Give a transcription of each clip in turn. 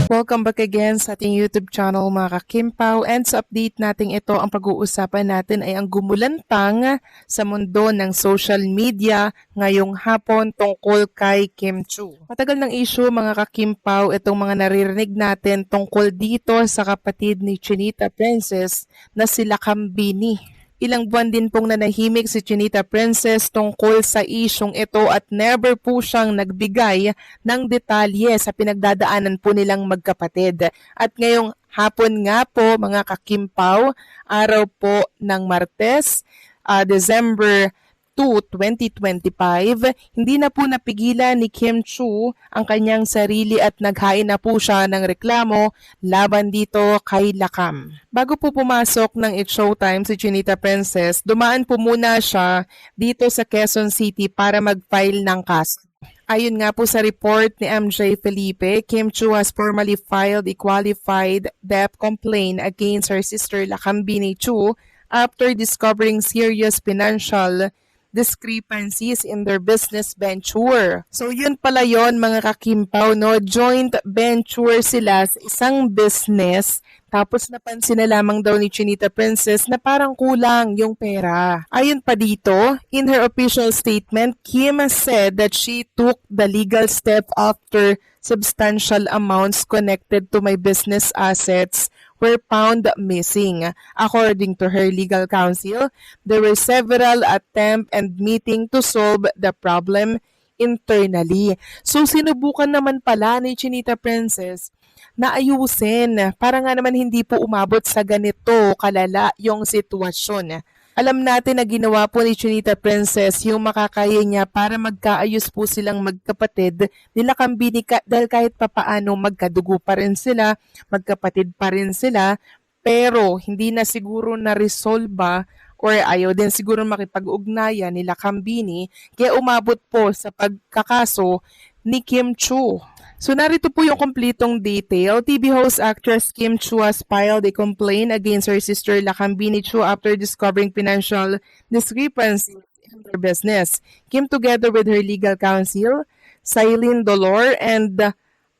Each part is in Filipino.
Welcome back again sa ating YouTube channel mga kakimpaw, and sa update natin ito, ang pag-uusapan natin ay ang gumulantang sa mundo ng social media ngayong hapon tungkol kay Kim Chiu. Matagal ng issue mga kakimpaw itong mga naririnig natin tungkol dito sa kapatid ni Chinita Princess na sila Kambini. Ilang buwan din pong nanahimik si Chinita Princess tungkol sa isyong ito at never po siyang nagbigay ng detalye sa pinagdadaanan po nilang magkapatid. At ngayong hapon nga po mga kakimpaw, araw po ng Martes, December 2, 2025, hindi na po napigilan ni Kim Chiu ang kanyang sarili at naghain na po siya ng reklamo laban dito kay Lakam. Bago po pumasok ng It's Showtime si Chinita Princess, dumaan po muna siya dito sa Quezon City para mag-file ng kaso. Ayon nga po sa report ni MJ Felipe, Kim Chiu has formally filed a qualified debt complaint against her sister Lakambini Chiu after discovering serious financial discrepancies in their business venture. So yun pala yon mga kakimpaw, no? Joint venture sila sa isang business, tapos napansin na lamang daw ni Chinita Princess na parang kulang yung pera. Ayon pa dito, in her official statement, Kim said that she took the legal step after substantial amounts connected to my business assets were found missing. According to her legal counsel, there were several attempts and meetings to solve the problem internally. So sinubukan naman pala ni Chinita Princess na ayusin para nga naman hindi po umabot sa ganito kalala yung sitwasyon. Alam natin na ginawa po ni Chinita Princess yung makakaya niya para magkaayos po silang magkapatid nila Kambini dahil kahit papaano magkadugo pa rin sila, magkapatid pa rin sila, pero hindi na siguro na-resolve or ayaw din siguro makipag-ugnayan nila Kambini kaya umabot po sa pagkakaso ni Kim Chiu. So narito po yung kompletong detail. TV host actress Kim Chiu has filed a complaint against her sister Lakambini Chiu after discovering financial discrepancies in their business. Kim, together with her legal counsel, Silene Dolor and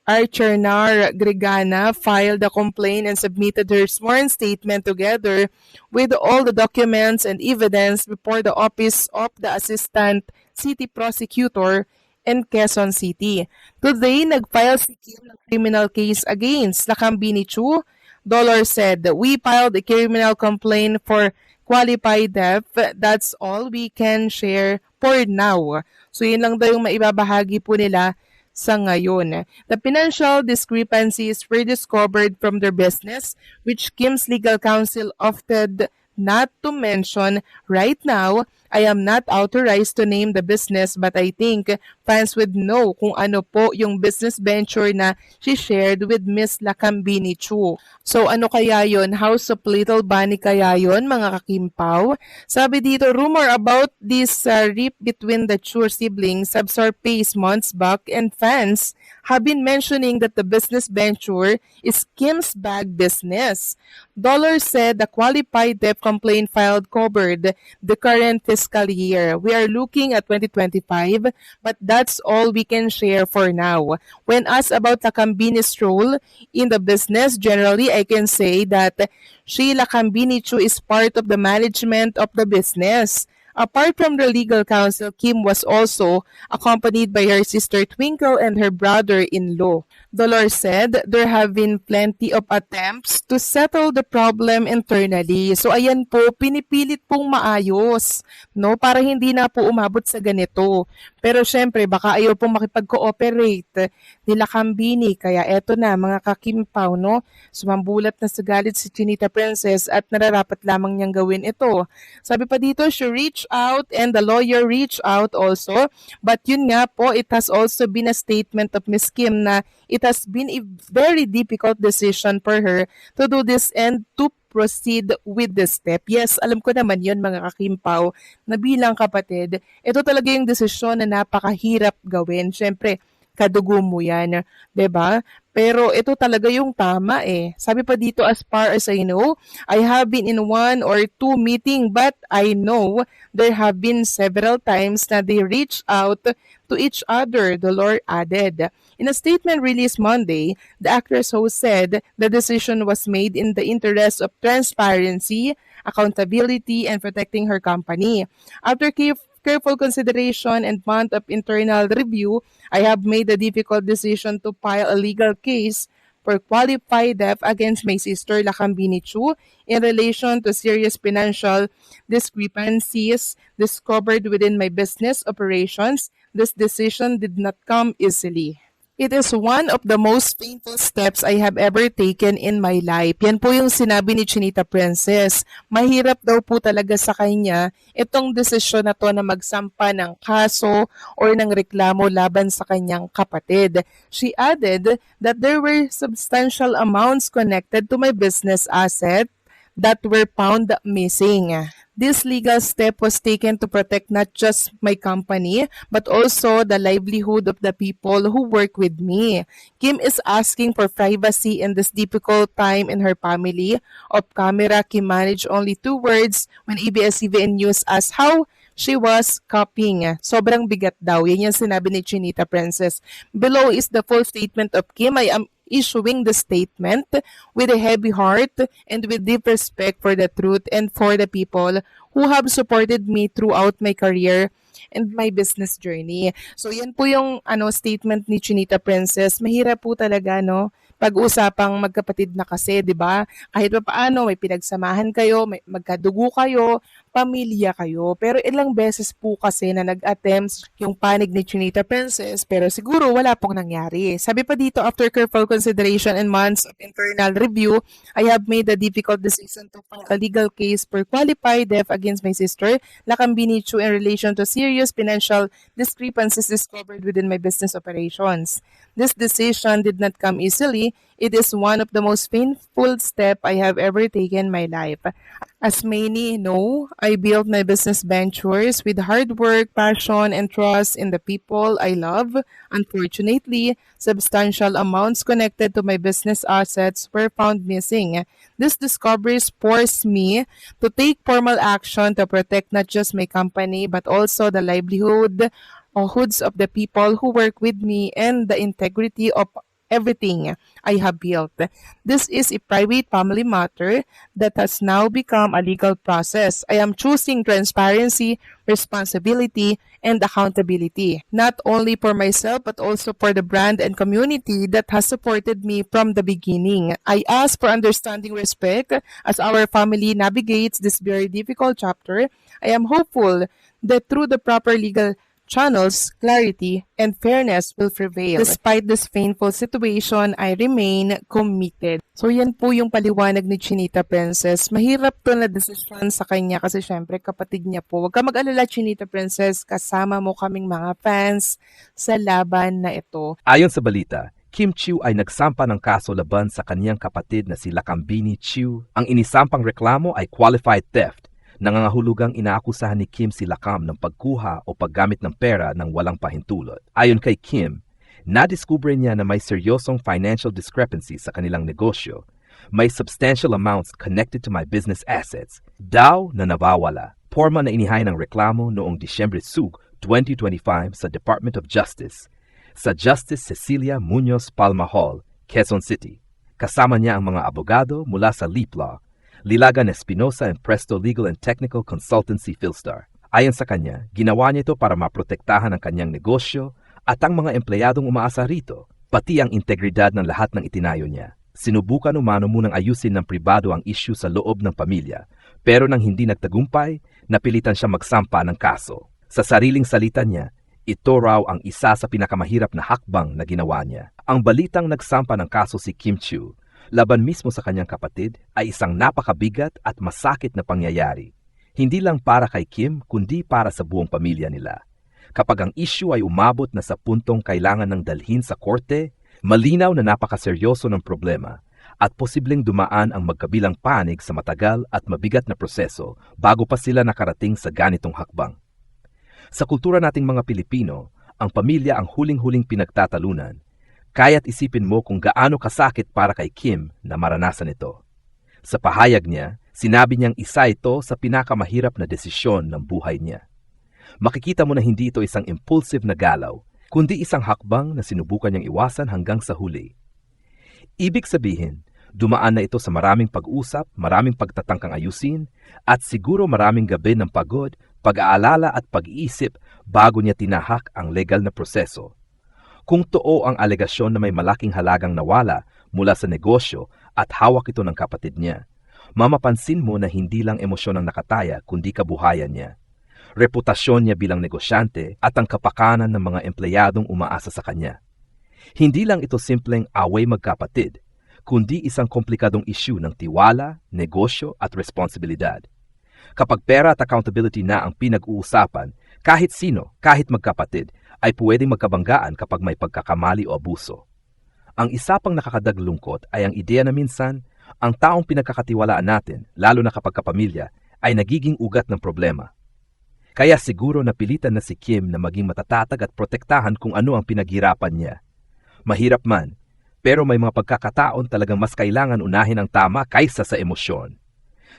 Archernar Gregana, filed a complaint and submitted her sworn statement together with all the documents and evidence before the office of the Assistant City Prosecutor in Quezon City. Today, nag-file si Kim ng criminal case against Lakambini Chiu. Dolor said, "We filed a criminal complaint for qualified debt. That's all we can share for now." So yun lang daw yung maibabahagi po nila sa ngayon. The financial discrepancies were discovered from their business, which Kim's legal counsel opted not to mention right now. I am not authorized to name the business, but I think fans would know kung ano po yung business venture na she shared with Miss Lakambini Chiu. So ano kaya yon? House of Little Bunny kaya yon mga kakimpaw? Sabi dito, rumor about this rift between the Chiu siblings have surfaced months back, and fans have been mentioning that the business venture is Kim's bag business. Dollar said the qualified debt complaint filed covered the current fiscal year. We are looking at 2025, but that's all we can share for now. When asked about Lakambini's role in the business, generally I can say that she, Lakambini Chiu, is part of the management of the business. Apart from the legal counsel, Kim was also accompanied by her sister Twinkle and her brother-in-law. Dolores said there have been plenty of attempts to settle the problem internally. So ayan po, pinipilit pong maayos, no, para hindi na po umabot sa ganito. Pero syempre, baka ayaw pong makipag-cooperate nila Kambini. Kaya eto na mga kakimpaw, no, sumambulat na sa galit si Chinita Princess at nararapat lamang niyang gawin ito. Sabi pa dito, she reached out and the lawyer reached out also. But yun nga po, it has also been a statement of Miss Kim na it has been a very difficult decision for her to do this and to proceed with this step. Yes, alam ko naman yun mga kakimpaw na bilang kapatid, ito talaga yung desisyon na napakahirap gawin. Siyempre, kadugo mo yan, 'di ba? Pero ito talaga yung tama eh. Sabi pa dito, as far as I know, I have been in one or two meeting, but I know there have been several times na they reach out to each other, the Lord added. In a statement released Monday, the actress host said the decision was made in the interest of transparency, accountability, and protecting her company. After careful consideration and month of internal review, I have made the difficult decision to file a legal case for qualified theft against my sister Lakambini Chu in relation to serious financial discrepancies discovered within my business operations. This decision did not come easily. It is one of the most painful steps I have ever taken in my life. Yan po yung sinabi ni Chinita Princess. Mahirap daw po talaga sa kanya itong desisyon na to na magsampa ng kaso or ng reklamo laban sa kanyang kapatid. She added that there were substantial amounts connected to my business asset that were found missing. This legal step was taken to protect not just my company, but also the livelihood of the people who work with me. Kim is asking for privacy in this difficult time in her family. Off camera, Kim managed only 2 words when ABS-CBN News asked how she was copying. Sobrang bigat daw. Yan yung sinabi ni Chinita Princess. Below is the full statement of Kim. I am issuing the statement with a heavy heart and with deep respect for the truth and for the people who have supported me throughout my career and my business journey. So yan po yung statement ni Chinita Princess. Mahirap po talaga pag-usapang magkapatid na kasi, 'di ba? Kahit pa paano may pinagsamahan kayo, may magkadugo kayo, pamilya kayo. Pero ilang beses po kasi na nag-attempts yung panig ni Chinita Princess pero siguro wala pong nangyari. Sabi pa dito, after careful consideration and months of internal review, I have made the difficult decision to file a legal case for qualified theft against my sister, Lakambini Chu, in relation to serious financial discrepancies discovered within my business operations. This decision did not come easily. It is one of the most painful steps I have ever taken in my life. As many know, I built my business ventures with hard work, passion, and trust in the people I love. Unfortunately, substantial amounts connected to my business assets were found missing. These discoveries forced me to take formal action to protect not just my company but also the livelihood hoods of the people who work with me and the integrity of everything I have built. This is a private family matter that has now become a legal process. I am choosing transparency, responsibility, and accountability, not only for myself but also for the brand and community that has supported me from the beginning. I ask for understanding respect as our family navigates this very difficult chapter. I am hopeful that through the proper legal channels, clarity, and fairness will prevail. Despite this painful situation, I remain committed. So yan po yung paliwanag ni Chinita Princess. Mahirap to na decision sa kanya kasi syempre kapatid niya po. Huwag ka mag-alala, Chinita Princess, kasama mo kaming mga fans sa laban na ito. Ayon sa balita, Kim Chiu ay nagsampa ng kaso laban sa kaniyang kapatid na si Lakambini Chiu. Ang inisampang reklamo ay qualified theft. Nangangahulugang inaakusahan ni Kim si Lakam ng pagkuha o paggamit ng pera ng walang pahintulot. Ayon kay Kim, nadiskubre niya na may seryosong financial discrepancy sa kanilang negosyo. May substantial amounts connected to my business assets. Daw na nawawala. Porma na inihain ng reklamo noong Disyembre 2, 2025 sa Department of Justice. Sa Justice Cecilia Munoz Palma Hall, Quezon City. Kasama niya ang mga abogado mula sa Leap Law, Lilagan Espinosa and Presto Legal and Technical Consultancy Philstar. Ayon sa kanya, ginawa niya ito para maprotektahan ang kanyang negosyo at ang mga empleyadong umaasa rito, pati ang integridad ng lahat ng itinayo niya. Sinubukan umano munang ayusin ng pribado ang issue sa loob ng pamilya, pero nang hindi nagtagumpay, napilitan siya magsampa ng kaso. Sa sariling salita niya, ito raw ang isa sa pinakamahirap na hakbang na ginawa niya. Ang balitang nagsampa ng kaso si Kim Chiu laban mismo sa kanyang kapatid ay isang napakabigat at masakit na pangyayari. Hindi lang para kay Kim, kundi para sa buong pamilya nila. Kapag ang issue ay umabot na sa puntong kailangan ng dalhin sa korte, malinaw na napakaseryoso ng problema at posibleng dumaan ang magkabilang panig sa matagal at mabigat na proseso bago pa sila nakarating sa ganitong hakbang. Sa kultura nating mga Pilipino, ang pamilya ang huling-huling pinagtatalunan, kaya't isipin mo kung gaano kasakit para kay Kim na maranasan ito. Sa pahayag niya, sinabi niyang isa ito sa pinakamahirap na desisyon ng buhay niya. Makikita mo na hindi ito isang impulsive na galaw, kundi isang hakbang na sinubukan niyang iwasan hanggang sa huli. Ibig sabihin, dumaan na ito sa maraming pag-usap, maraming pagtatangkang ayusin, at siguro maraming gabi ng pagod, pag-aalala at pag-iisip bago niya tinahak ang legal na proseso. Kung totoo ang alegasyon na may malaking halagang nawala mula sa negosyo at hawak ito ng kapatid niya, mamapansin mo na hindi lang emosyon ang nakataya kundi kabuhayan niya. Reputasyon niya bilang negosyante at ang kapakanan ng mga empleyadong umaasa sa kanya. Hindi lang ito simpleng away magkapatid, kundi isang komplikadong issue ng tiwala, negosyo at responsibilidad. Kapag pera at accountability na ang pinag-uusapan, kahit sino, kahit magkapatid, ay pwedeng magkabanggaan kapag may pagkakamali o abuso. Ang isa pang nakakadaglungkot ay ang ideya na minsan, ang taong pinagkakatiwalaan natin, lalo na kapag kapamilya, ay nagiging ugat ng problema. Kaya siguro napilitan na si Kim na maging matatatag at protektahan kung ano ang pinaghirapan niya. Mahirap man, pero may mga pagkakataon talagang mas kailangan unahin ang tama kaysa sa emosyon.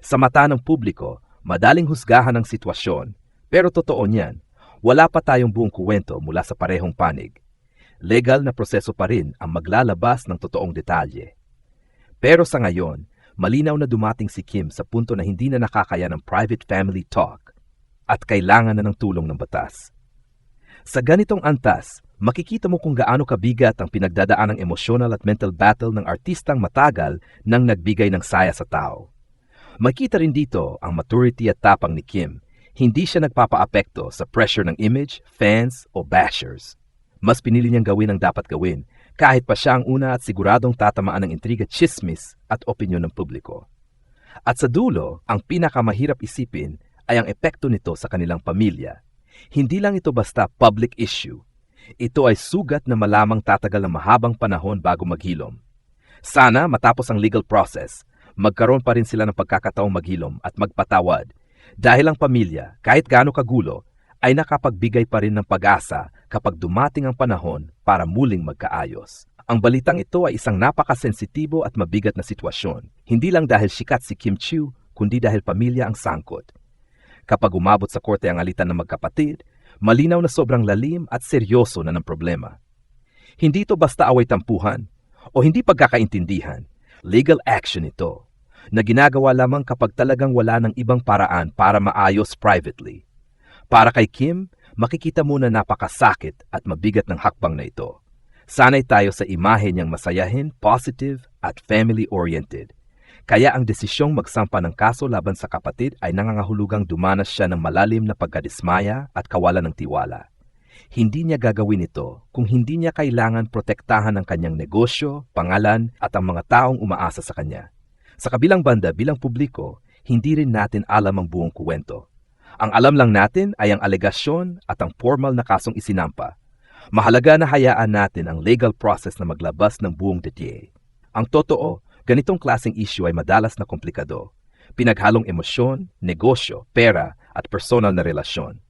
Sa mata ng publiko, madaling husgahan ang sitwasyon, pero totoo niyan, wala pa tayong buong kuwento mula sa parehong panig. Legal na proseso pa rin ang maglalabas ng totoong detalye. Pero sa ngayon, malinaw na dumating si Kim sa punto na hindi na nakakaya ng private family talk at kailangan na ng tulong ng batas. Sa ganitong antas, makikita mo kung gaano kabigat ang pinagdadaan ng emotional at mental battle ng artistang matagal nang nagbigay ng saya sa tao. Makita rin dito ang maturity at tapang ni Kim. Hindi siya nagpapaapekto sa pressure ng image, fans o bashers. Mas pinili niyang gawin ang dapat gawin kahit pa siya ang una at siguradong tatamaan ng intriga, chismis at opinyon ng publiko. At sa dulo, ang pinakamahirap isipin ay ang epekto nito sa kanilang pamilya. Hindi lang ito basta public issue. Ito ay sugat na malamang tatagal ng mahabang panahon bago maghilom. Sana matapos ang legal process, magkaroon pa rin sila ng pagkakataong maghilom at magpatawad. Dahil ang pamilya, kahit gaano kagulo, ay nakapagbigay pa rin ng pag-asa kapag dumating ang panahon para muling magkaayos. Ang balitang ito ay isang napakasensitibo at mabigat na sitwasyon. Hindi lang dahil sikat si Kim Chiu, kundi dahil pamilya ang sangkot. Kapag umabot sa korte ang alitan ng magkapatid, malinaw na sobrang lalim at seryoso na ng problema. Hindi ito basta away-tampuhan o hindi pagkakaintindihan. Legal action ito, na ginagawa lamang kapag talagang wala ng ibang paraan para maayos privately. Para kay Kim, makikita mo na napakasakit at mabigat ng hakbang na ito. Sanay tayo sa imahe niyang masayahin, positive at family-oriented. Kaya ang desisyong magsampa ng kaso laban sa kapatid ay nangangahulugang dumanas siya ng malalim na pagkadismaya at kawalan ng tiwala. Hindi niya gagawin ito kung hindi niya kailangan protektahan ang kanyang negosyo, pangalan at ang mga taong umaasa sa kanya. Sa kabilang banda bilang publiko, hindi rin natin alam ang buong kuwento. Ang alam lang natin ay ang alegasyon at ang formal na kasong isinampa. Mahalaga na hayaan natin ang legal process na maglabas ng buong detalye. Ang totoo, ganitong klaseng issue ay madalas na komplikado. Pinaghalong emosyon, negosyo, pera at personal na relasyon.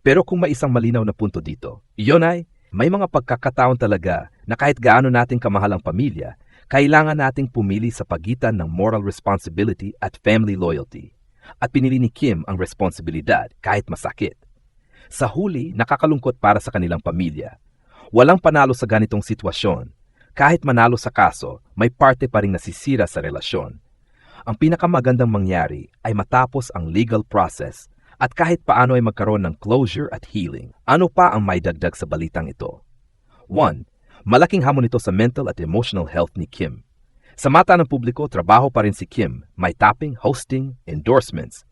Pero kung may isang malinaw na punto dito, iyon ay may mga pagkakataon talaga na kahit gaano nating kamahal ang pamilya, kailangan nating pumili sa pagitan ng moral responsibility at family loyalty. At pinili ni Kim ang responsibilidad kahit masakit. Sa huli, nakakalungkot para sa kanilang pamilya. Walang panalo sa ganitong sitwasyon. Kahit manalo sa kaso, may parte pa rin nasisira sa relasyon. Ang pinakamagandang mangyari ay matapos ang legal process at kahit paano ay magkaroon ng closure at healing. Ano pa ang may dagdag sa balitang ito? 1. Malaking hamon ito sa mental at emotional health ni Kim. Sa mata ng publiko, trabaho pa rin si Kim, may tapping, hosting, endorsements.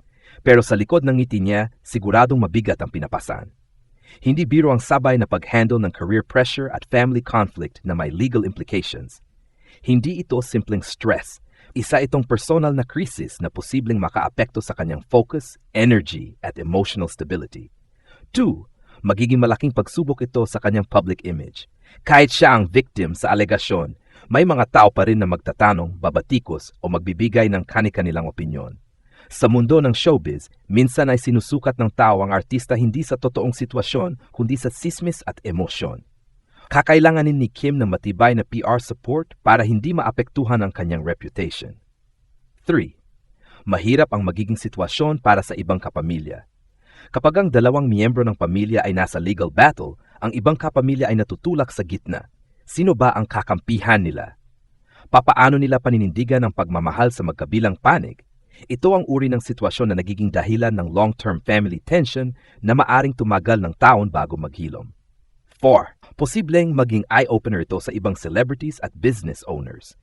Pero sa likod ng ngiti niya, siguradong mabigat ang pinapasan. Hindi biro ang sabay na pag-handle ng career pressure at family conflict na may legal implications. Hindi ito simpleng stress. Isa itong personal na krisis na posibleng makaapekto sa kanyang focus, energy, at emotional stability. 2. Magiging malaking pagsubok ito sa kanyang public image. Kahit siya ang victim sa alegasyon, may mga tao pa rin na magtatanong, babatikos o magbibigay ng kani-kanilang opinyon. Sa mundo ng showbiz, minsan ay sinusukat ng tao ang artista hindi sa totoong sitwasyon, kundi sa sismis at emosyon. Kakailanganin ni Kim ng matibay na PR support para hindi maapektuhan ang kanyang reputation. 3. Mahirap ang magiging sitwasyon para sa ibang kapamilya. Kapag ang dalawang miyembro ng pamilya ay nasa legal battle, ang ibang kapamilya ay natutulak sa gitna. Sino ba ang kakampihan nila? Papaano nila paninindigan ang pagmamahal sa magkabilang panig? Ito ang uri ng sitwasyon na nagiging dahilan ng long-term family tension na maaring tumagal ng taon bago maghilom. 4. Posibleng maging eye-opener ito sa ibang celebrities at business owners.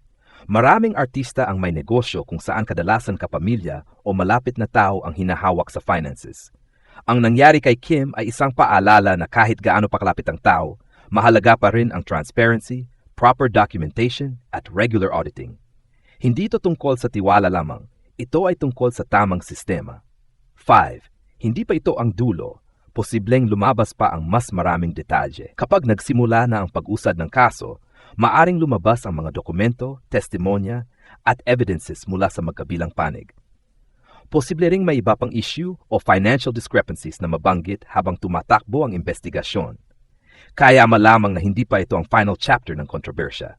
Maraming artista ang may negosyo kung saan kadalasan kapamilya o malapit na tao ang hinahawak sa finances. Ang nangyari kay Kim ay isang paalala na kahit gaano pakalapit ang tao, mahalaga pa rin ang transparency, proper documentation, at regular auditing. Hindi ito tungkol sa tiwala lamang. Ito ay tungkol sa tamang sistema. 5. Hindi pa ito ang dulo. Posibleng lumabas pa ang mas maraming detalye. Kapag nagsimula na ang pag-usad ng kaso, maaring lumabas ang mga dokumento, testimonya, at evidences mula sa magkabilang panig. Posible ring may iba pang issue o financial discrepancies na mabanggit habang tumatakbo ang investigasyon. Kaya malamang na hindi pa ito ang final chapter ng kontrobersya.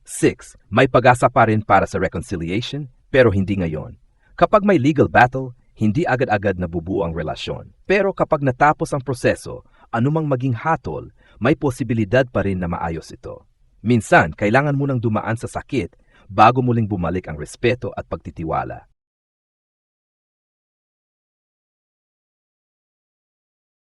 6. May pag-asa pa rin para sa reconciliation, pero hindi ngayon. Kapag may legal battle, hindi agad-agad nabubuo ang relasyon. Pero kapag natapos ang proseso, anumang maging hatol, may posibilidad pa rin na maayos ito. Minsan, kailangan munang dumaan sa sakit bago muling bumalik ang respeto at pagtitiwala.